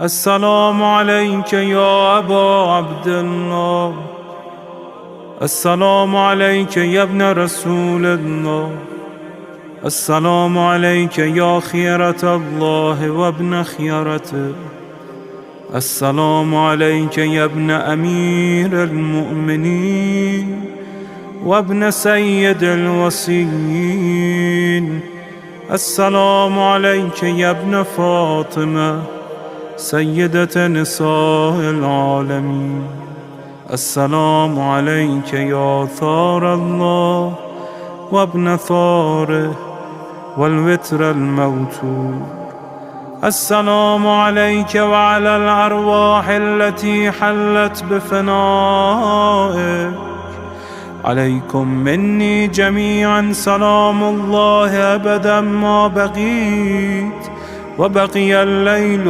السلام عليك يا أبا عبد الله. السلام عليك يا ابن رسول الله. السلام عليك يا خيرة الله وابن خيرته. السلام عليك يا ابن أمير المؤمنين وابن سيد الوصيين. السلام عليك يا ابن فاطمة سيدة نساء العالمين. السلام عليك يا ثار الله وابن ثاره والوتر الموتور. السلام عليك وعلى الأرواح التي حلت بفنائك. عليكم مني جميعا سلام الله أبدا ما بقيت وبقي الليل